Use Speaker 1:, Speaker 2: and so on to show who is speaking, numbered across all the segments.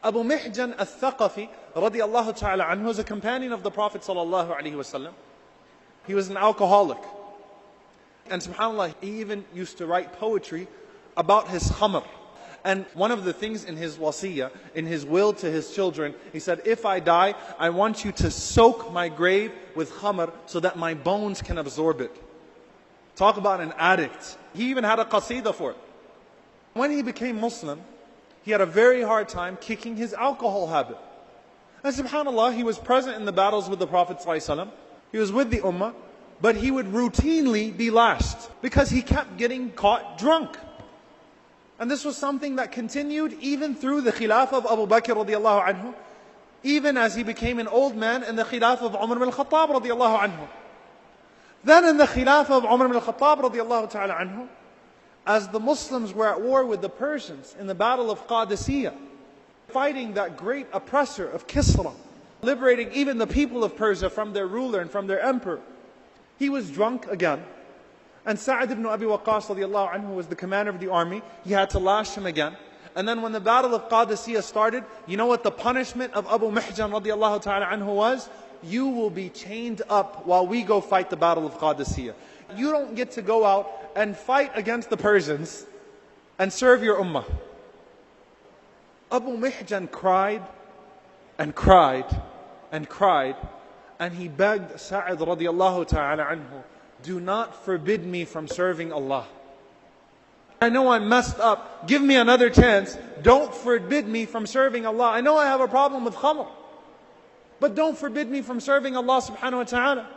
Speaker 1: Abu Mihjan al-Thaqafi radiyallahu ta'ala anhu was a companion of the Prophet sallallahu alaihi wasallam. He was an alcoholic. And subhanAllah, he even used to write poetry about his khamr. And one of the things in his wasiyah, in his will to his children, he said, if I die, I want you to soak my grave with khamr so that my bones can absorb it. Talk about an addict. He even had a qasidah for it. When he became Muslim, he had a very hard time kicking his alcohol habit. And subhanAllah, he was present in the battles with the Prophet ﷺ. He was with the Ummah, but he would routinely be lashed because he kept getting caught drunk. And this was something that continued even through the Khilafah of Abu Bakr radiallahu anhu, even as he became an old man in the Khilafah of Umar ibn al-Khattab radiallahu anhu. Then in the Khilafah of Umar ibn al-Khattab radiallahu ta'ala anhu, as the Muslims were at war with the Persians in the battle of Qadisiyah, fighting that great oppressor of Kisra, liberating even the people of Persia from their ruler and from their emperor, he was drunk again. And Sa'ad ibn Abi Waqqas radiallahu anhu was the commander of the army. He had to lash him again. And then when the battle of Qadisiyah started, you know what the punishment of Abu Mihjan radiallahu ta'ala anhu was? You will be chained up while we go fight the battle of Qadisiyah. You don't get to go out and fight against the Persians and serve your ummah. Abu Mihjan cried and cried and cried, and he begged Sa'ad radiallahu ta'ala anhu, do not forbid me from serving Allah. I know I'm messed up. Give me another chance. Don't forbid me from serving Allah. I know I have a problem with khamr, but don't forbid me from serving Allah subhanahu wa ta'ala.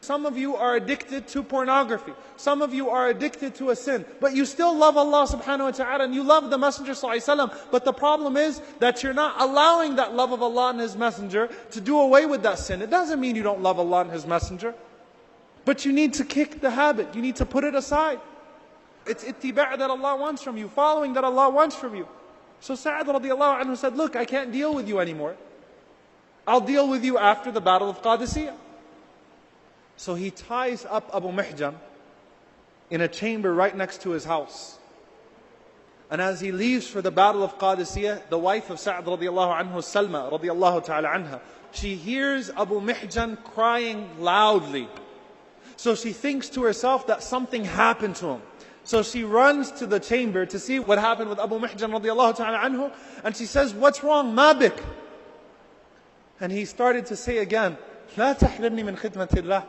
Speaker 1: Some of you are addicted to pornography. Some of you are addicted to a sin. But you still love Allah subhanahu wa ta'ala and you love the Messenger sallallahu alaihi wasallam. But the problem is that you're not allowing that love of Allah and His Messenger to do away with that sin. It doesn't mean you don't love Allah and His Messenger. But you need to kick the habit. You need to put it aside. It's ittiba' that Allah wants from you. Following that Allah wants from you. So Sa'ad radiallahu anhu said, look, I can't deal with you anymore. I'll deal with you after the battle of Qadisiyah. So he ties up Abu Mihjan in a chamber right next to his house. And as he leaves for the battle of Qadisiyah, the wife of Sa'ad radiallahu anhu, Salma radiallahu ta'ala anha, she hears Abu Mihjan crying loudly. So she thinks to herself that something happened to him. So she runs to the chamber to see what happened with Abu Mihjan radiallahu ta'ala anhu. And she says, what's wrong? Ma bik? And he started to say again, La tahrimni min khidmatillah.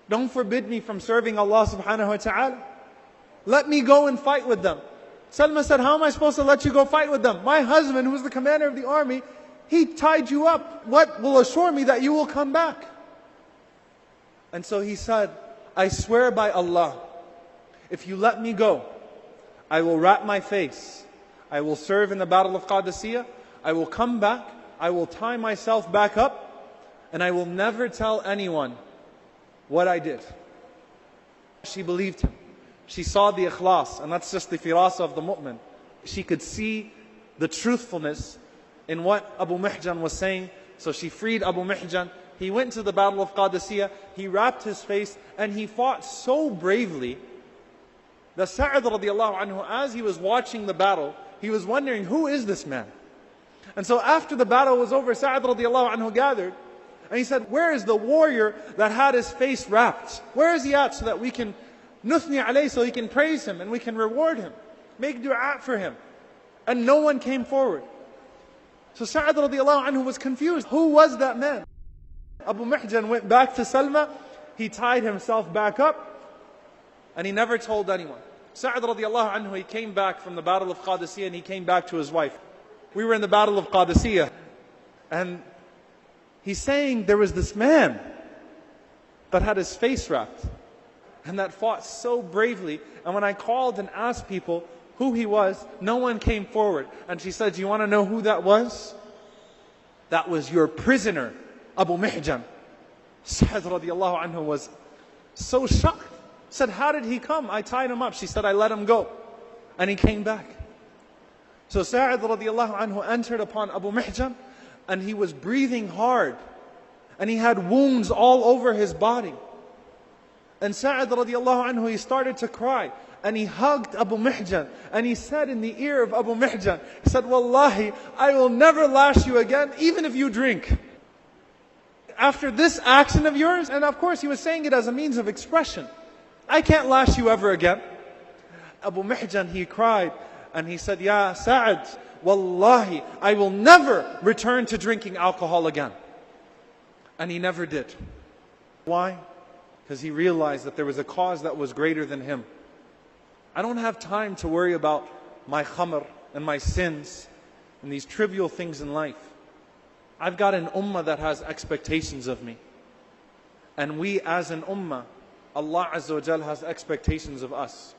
Speaker 1: Don't forbid me from serving Allah subhanahu wa ta'ala. Let me go and fight with them. Salma said, how am I supposed to let you go fight with them? My husband, who was the commander of the army, he tied you up. What will assure me that you will come back? And so he said, I swear by Allah, if you let me go, I will wrap my face. I will serve in the battle of Qadisiyah. I will come back. I will tie myself back up. And I will never tell anyone what I did. She believed him. She saw the ikhlas, and that's just the firasa of the mu'min. She could see the truthfulness in what Abu Mihjan was saying. So she freed Abu Mihjan. He went to the battle of Qadisiyah. He wrapped his face and he fought so bravely that Sa'ad radiallahu anhu, as he was watching the battle, he was wondering, who is this man? And so after the battle was over, Sa'ad radiallahu anhu gathered and he said, where is the warrior that had his face wrapped? Where is he at so that we can nuthni alayh, so he can praise him and we can reward him, make dua for him? And no one came forward. So Sa'ad radiallahu anhu was confused. Who was that man? Abu Mihjan went back to Salma. He tied himself back up and he never told anyone. Sa'ad radiallahu anhu, he came back from the battle of Qadisiyah and he came back to his wife. We were in the battle of Qadisiyah and he's saying there was this man that had his face wrapped and that fought so bravely. And when I called and asked people who he was, no one came forward. And she said, do you want to know who that was? That was your prisoner, Abu Mihjan. Sa'ad radiallahu anhu was so shocked. Said, how did he come? I tied him up. She said, I let him go. And he came back. So Sa'ad radiallahu anhu entered upon Abu Mihjan and he was breathing hard. And he had wounds all over his body. And Sa'ad radiallahu anhu, he started to cry. And he hugged Abu Mihjan. And he said in the ear of Abu Mihjan, he said, Wallahi, I will never lash you again, even if you drink. After this action of yours, and of course he was saying it as a means of expression, I can't lash you ever again. Abu Mihjan, he cried, and he said, Ya Sa'ad, Wallahi, I will never return to drinking alcohol again. And he never did. Why? Because he realized that there was a cause that was greater than him. I don't have time to worry about my khamr and my sins and these trivial things in life. I've got an ummah that has expectations of me. And we as an ummah, Allah Azza wa Jal has expectations of us.